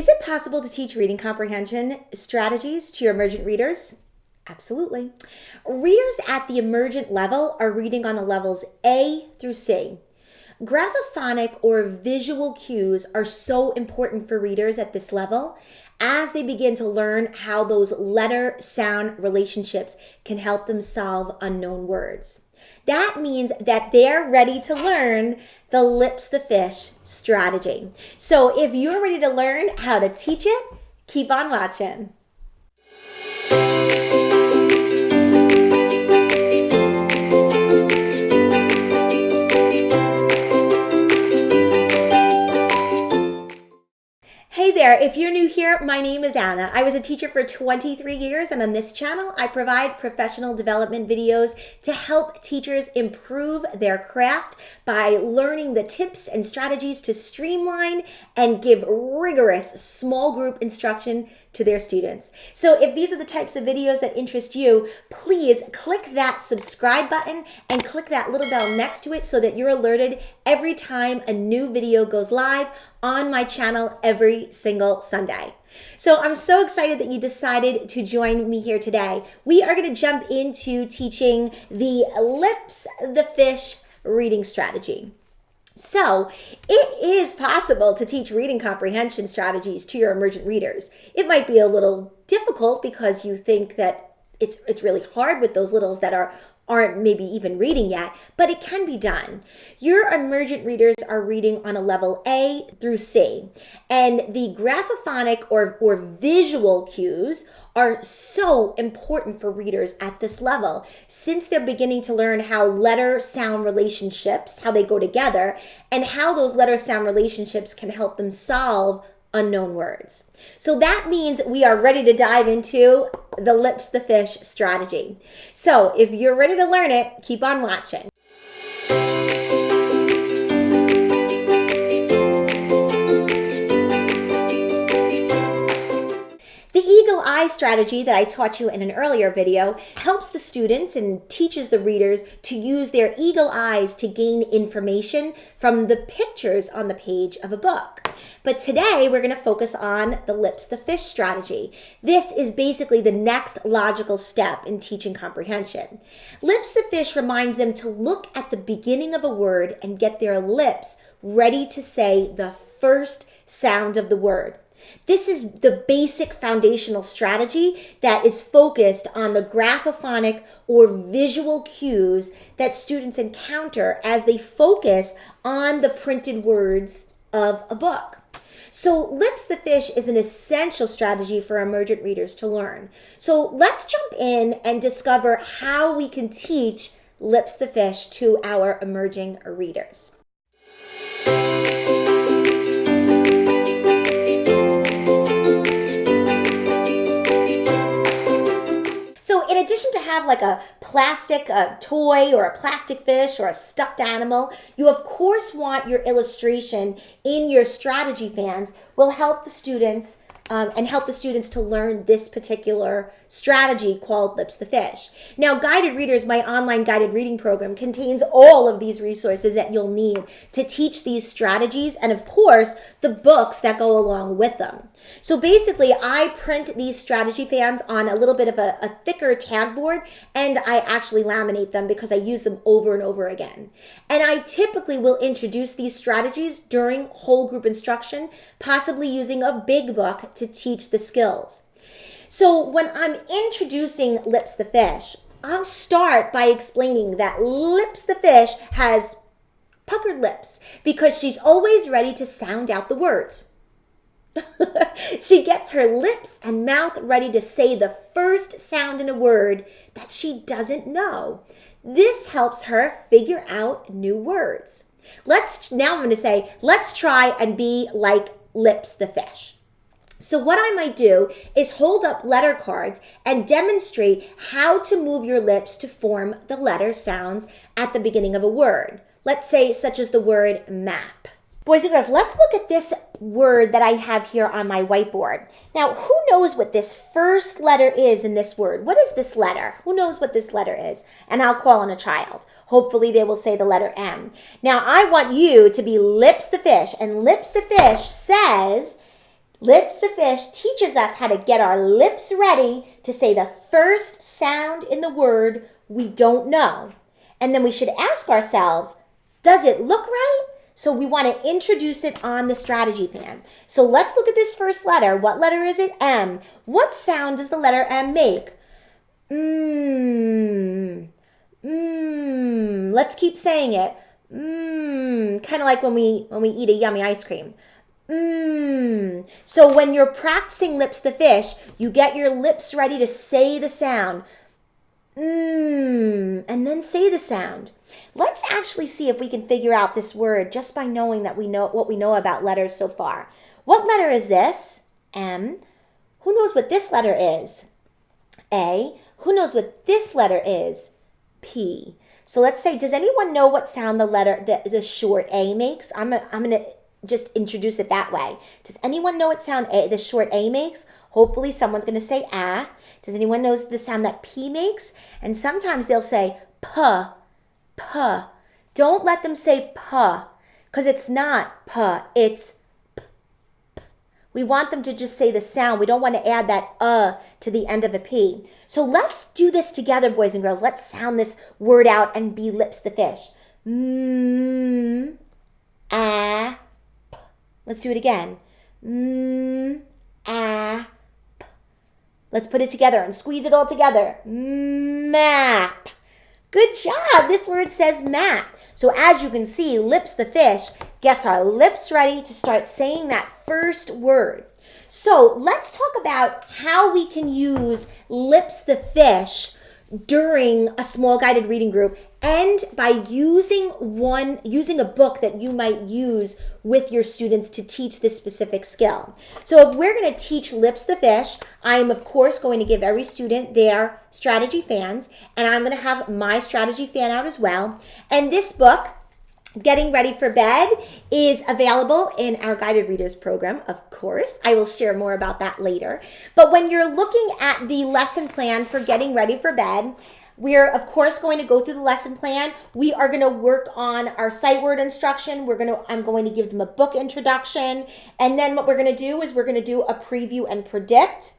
Is it possible to teach reading comprehension strategies to your emergent readers? Absolutely. Readers at the emergent level are reading on the levels A through C. Graphophonic or visual cues are so important for readers at this level as they begin to learn how those letter-sound relationships can help them solve unknown words. That means that they're ready to learn the lips the fish strategy. So if you're ready to learn how to teach it, keep on watching. Hey there, if you're new here, my name is Anna. I was a teacher for 23 years, and on this channel, I provide professional development videos to help teachers improve their craft by learning the tips and strategies to streamline and give rigorous small group instruction to their students. So if these are the types of videos that interest you, please click that subscribe button and click that little bell next to it so that you're alerted every time a new video goes live on my channel every single Sunday. So I'm so excited that you decided to join me here today. We are going to jump into teaching the lips the fish reading strategy. So it is possible to teach reading comprehension strategies to your emergent readers. It might be a little difficult because you think that it's really hard with those littles that aren't maybe even reading yet, but it can be done. Your emergent readers are reading on a level A through C, and the graphophonic or visual cues are so important for readers at this level since they're beginning to learn how letter-sound relationships, how they go together, and how those letter-sound relationships can help them solve unknown words. So that means we are ready to dive into the lips the fish strategy. So if you're ready to learn it, keep on watching. The eagle eye strategy that I taught you in an earlier video helps the students and teaches the readers to use their eagle eyes to gain information from the pictures on the page of a book. But today we're going to focus on the lips the fish strategy. This is basically the next logical step in teaching comprehension. Lips the fish reminds them to look at the beginning of a word and get their lips ready to say the first sound of the word. This is the basic foundational strategy that is focused on the graphophonic or visual cues that students encounter as they focus on the printed words of a book. So lips the fish is an essential strategy for emergent readers to learn. So let's jump in and discover how we can teach lips the fish to our emerging readers. So in addition to have like a plastic toy or a plastic fish or a stuffed animal, you of course want your illustration in your strategy fans will help the students to learn this particular strategy called Lips the Fish. Now, Guided Readers, my online guided reading program, contains all of these resources that you'll need to teach these strategies and, of course, the books that go along with them. So basically, I print these strategy fans on a little bit of a thicker tag board, and I actually laminate them because I use them over and over again. And I typically will introduce these strategies during whole group instruction, possibly using a big book to teach the skills. So when I'm introducing Lips the Fish, I'll start by explaining that Lips the Fish has puckered lips because she's always ready to sound out the words. She gets her lips and mouth ready to say the first sound in a word that she doesn't know. This helps her figure out new words. Now I'm going to say, let's try and be like Lips the Fish. So what I might do is hold up letter cards and demonstrate how to move your lips to form the letter sounds at the beginning of a word. Let's say such as the word map. Boys and girls, let's look at this word that I have here on my whiteboard. Now, who knows what this first letter is in this word? What is this letter? Who knows what this letter is? And I'll call on a child. Hopefully they will say the letter M. Now, I want you to be Lips the Fish. And Lips the Fish says, Lips the fish teaches us how to get our lips ready to say the first sound in the word we don't know. And then we should ask ourselves, does it look right? So we want to introduce it on the strategy fan. So let's look at this first letter. What letter is it? M. What sound does the letter M make? Let's keep saying it. Kind of like when we eat a yummy ice cream. So when you're practicing lips the fish, you get your lips ready to say the sound. And then say the sound. Let's actually see if we can figure out this word just by knowing that we know what we know about letters so far. What letter is this? M. Who knows what this letter is? A. Who knows what this letter is? P. So let's say, does anyone know what sound the short A makes? I'm gonna just introduce it that way. Does anyone know what sound the short A makes? Hopefully someone's going to say ah. Does anyone know the sound that P makes? And sometimes they'll say P, P. Don't let them say P, because it's not P, it's P, P. We want them to just say the sound. We don't want to add that to the end of a P. So let's do this together, boys and girls. Let's sound this word out and be lips the fish. Ah. Let's do it again. P. Let's put it together and squeeze it all together. Map. Good job. This word says map. So as you can see, lips the fish gets our lips ready to start saying that first word. So let's talk about how we can use lips the fish during a small guided reading group and by using a book that you might use with your students to teach this specific skill. So if we're going to teach lips the fish, I'm of course going to give every student their strategy fans, and I'm going to have my strategy fan out as well. And this book, Getting Ready for Bed, is available in our guided readers program, of course. I will share more about that later. But when you're looking at the lesson plan for Getting Ready for Bed, we're, of course, going to go through the lesson plan. We are going to work on our sight word instruction. I'm going to give them a book introduction. And then what we're going to do is we're going to do a preview and predict.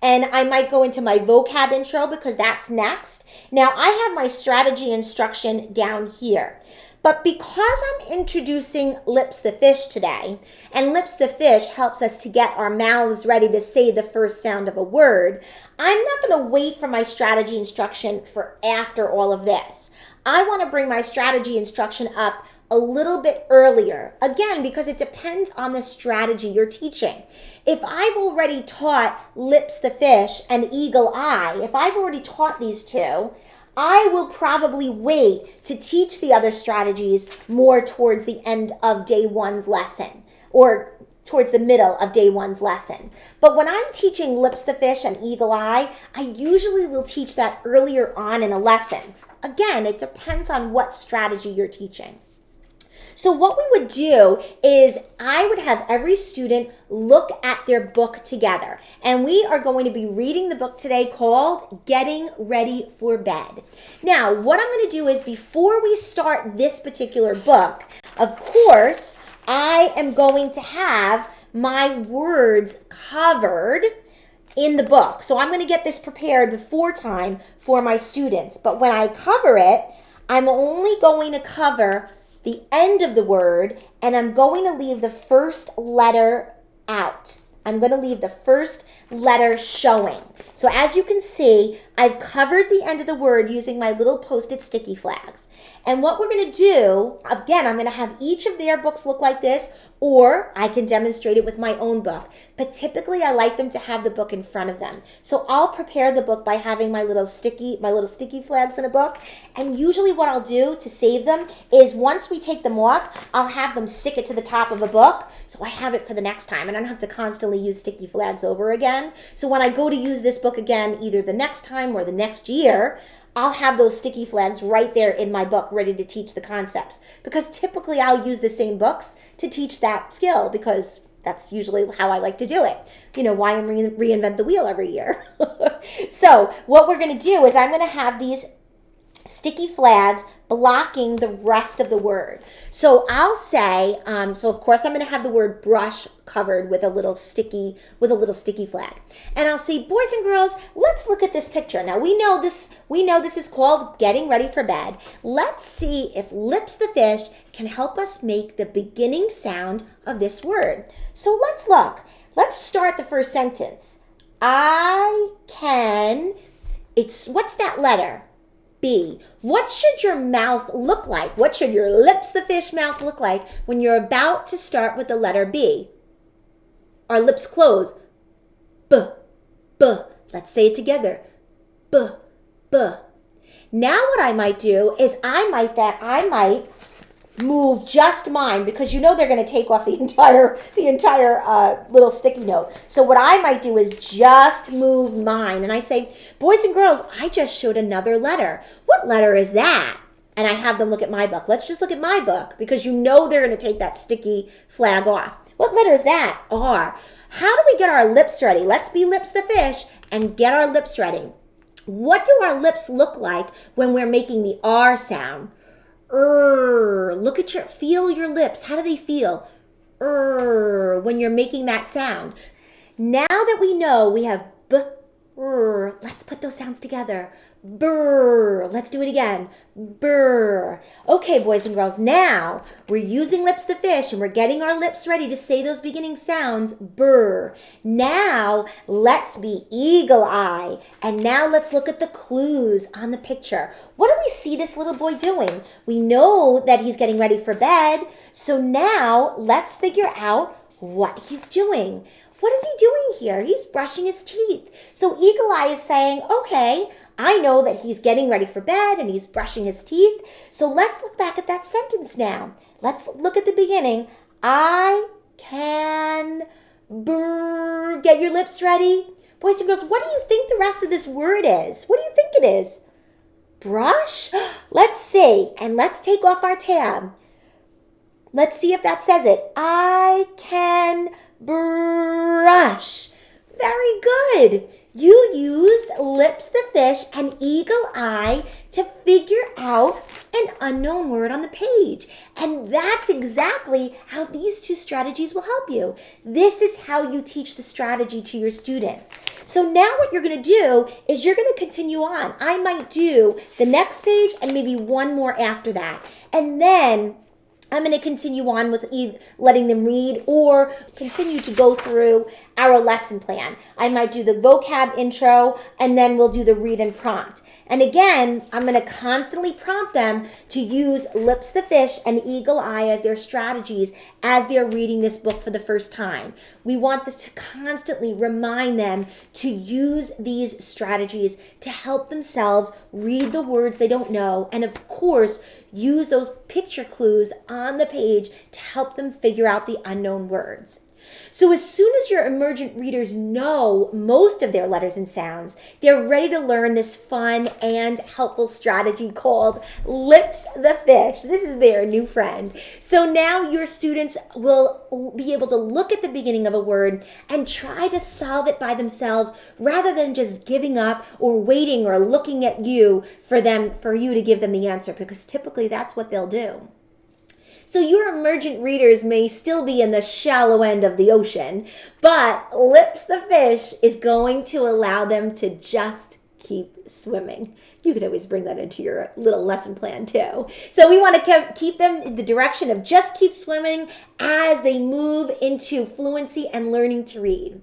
And I might go into my vocab intro because that's next. Now, I have my strategy instruction down here. But because I'm introducing Lips the Fish today, and Lips the Fish helps us to get our mouths ready to say the first sound of a word, I'm not going to wait for my strategy instruction for after all of this. I want to bring my strategy instruction up a little bit earlier. Again, because it depends on the strategy you're teaching. If I've already taught Lips the Fish and Eagle Eye, if I've already taught these two, I will probably wait to teach the other strategies more towards the end of day one's lesson or towards the middle of day one's lesson. But when I'm teaching Lips the Fish and Eagle Eye, I usually will teach that earlier on in a lesson. Again, it depends on what strategy you're teaching. So what we would do is I would have every student look at their book together. And we are going to be reading the book today called Getting Ready for Bed. Now, what I'm going to do is before we start this particular book, of course, I am going to have my words covered in the book. So I'm going to get this prepared before time for my students. But when I cover it, I'm only going to cover the end of the word, and I'm going to leave the first letter out. I'm going to leave the first letter showing. So as you can see, I've covered the end of the word using my little Post-it sticky flags. And what we're going to do, again, I'm going to have each of their books look like this, or I can demonstrate it with my own book. But typically I like them to have the book in front of them. So I'll prepare the book by having my little sticky flags in a book. And usually what I'll do to save them is once we take them off, I'll have them stick it to the top of a book. So I have it for the next time and I don't have to constantly use sticky flags over again. So when I go to use this book again, either the next time or the next year, I'll have those sticky flags right there in my book ready to teach the concepts. Because typically I'll use the same books to teach that skill because that's usually how I like to do it. You know, why reinvent the wheel every year? So what we're going to do is I'm going to have these sticky flags blocking the rest of the word. So I'll say, so of course I'm going to have the word brush covered with a little sticky flag. And I'll say, boys and girls, let's look at this picture. Now we know this is called getting ready for bed. Let's see if Lips the fish can help us make the beginning sound of this word. So let's look. Let's start the first sentence. What's that letter? B. What should your mouth look like? What should your Lips the fish mouth look like when you're about to start with the letter B? Our lips close. B, B. Let's say it together. B, B. Now what I might do is I might move just mine, because you know they're going to take off the entire little sticky note. So what I might do is just move mine, and I say, boys and girls, I just showed another letter. What letter is that? And I have them look at my book. Let's just look at my book, because you know they're going to take that sticky flag off. What letter is that? R. How do we get our lips ready? Let's be Lips the fish and get our lips ready. What do our lips look like when we're making the R sound? Feel your lips. How do they feel? When you're making that sound. Now that we know we have b, let's put those sounds together. Brr. Let's do it again. Brr. Okay, boys and girls, now we're using Lips the fish and we're getting our lips ready to say those beginning sounds. Brr. Now let's be eagle eye. And now let's look at the clues on the picture. What do we see this little boy doing? We know that he's getting ready for bed. So now let's figure out what he's doing. What is he doing here? He's brushing his teeth. So eagle eye is saying, okay, I know that he's getting ready for bed and he's brushing his teeth. So let's look back at that sentence now. Let's look at the beginning. I can get your lips ready. Boys and girls, what do you think the rest of this word is? What do you think it is? Brush? Let's see. And let's take off our tab. Let's see if that says it. I can brush. Very good. You used Lips the fish and eagle eye to figure out an unknown word on the page. And that's exactly how these two strategies will help you. This is how you teach the strategy to your students. So now what you're going to do is you're going to continue on. I might do the next page and maybe one more after that. And then I'm going to continue on with letting them read or continue to go through our lesson plan. I might do the vocab intro and then we'll do the read and prompt. And again, I'm going to constantly prompt them to use Lips the fish and eagle eye as their strategies as they're reading this book for the first time. We want this to constantly remind them to use these strategies to help themselves read the words they don't know, and of course, use those picture clues on the page to help them figure out the unknown words. So as soon as your emergent readers know most of their letters and sounds, they're ready to learn this fun and helpful strategy called Lips the fish. This is their new friend. So now your students will be able to look at the beginning of a word and try to solve it by themselves rather than just giving up or waiting or looking at you for you to give them the answer, because typically that's what they'll do. So your emergent readers may still be in the shallow end of the ocean, but Lips the fish is going to allow them to just keep swimming. You could always bring that into your little lesson plan too. So we want to keep them in the direction of just keep swimming as they move into fluency and learning to read.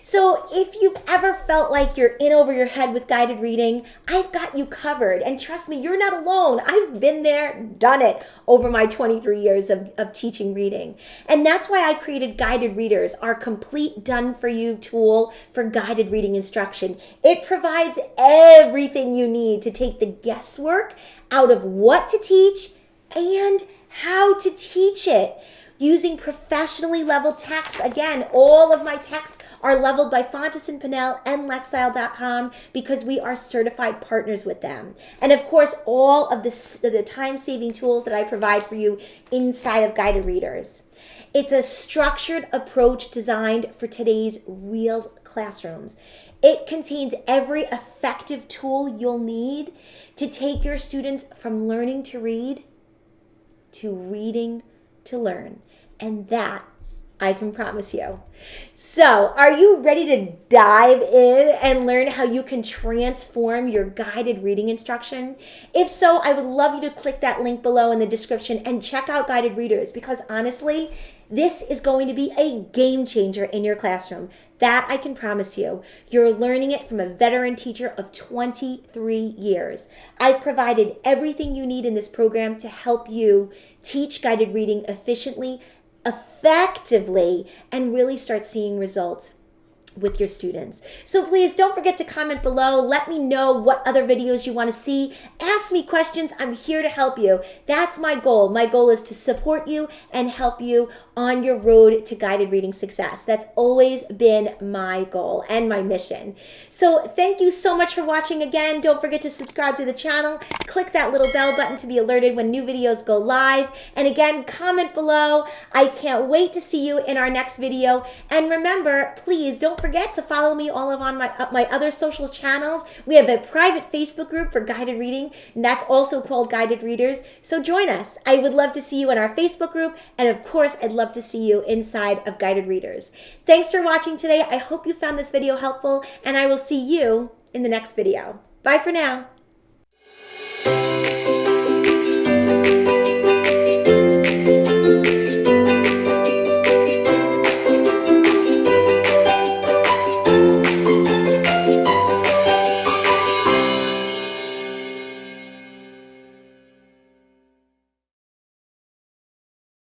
So if you've ever felt like you're in over your head with guided reading, I've got you covered. And trust me, you're not alone. I've been there, done it over my 23 years of teaching reading. And that's why I created Guided Readers, our complete done-for-you tool for guided reading instruction. It provides everything you need to take the guesswork out of what to teach and how to teach it. Using professionally leveled texts. Again, all of my texts are leveled by Fontes and Pinnell and Lexile.com because we are certified partners with them. And of course, all of the time-saving tools that I provide for you inside of Guided Readers. It's a structured approach designed for today's real classrooms. It contains every effective tool you'll need to take your students from learning to read to reading to learn. And that I can promise you. So, are you ready to dive in and learn how you can transform your guided reading instruction? If so, I would love you to click that link below in the description and check out Guided Readers, because honestly, this is going to be a game changer in your classroom. That I can promise you. You're learning it from a veteran teacher of 23 years. I've provided everything you need in this program to help you teach guided reading efficiently, effectively, and really start seeing results with your students. So please don't forget to comment below. Let me know what other videos you want to see. Ask me questions. I'm here to help you. That's my goal. My goal is to support you and help you on your road to guided reading success. That's always been my goal and my mission. So thank you so much for watching again. Don't forget to subscribe to the channel. Click that little bell button to be alerted when new videos go live. And again, comment below. I can't wait to see you in our next video. And remember, please don't forget to follow me all on my other social channels. We have a private Facebook group for guided reading, and that's also called Guided Readers. So join us. I would love to see you in our Facebook group, and of course, I'd love to see you inside of Guided Readers. Thanks for watching today. I hope you found this video helpful, and I will see you in the next video. Bye for now.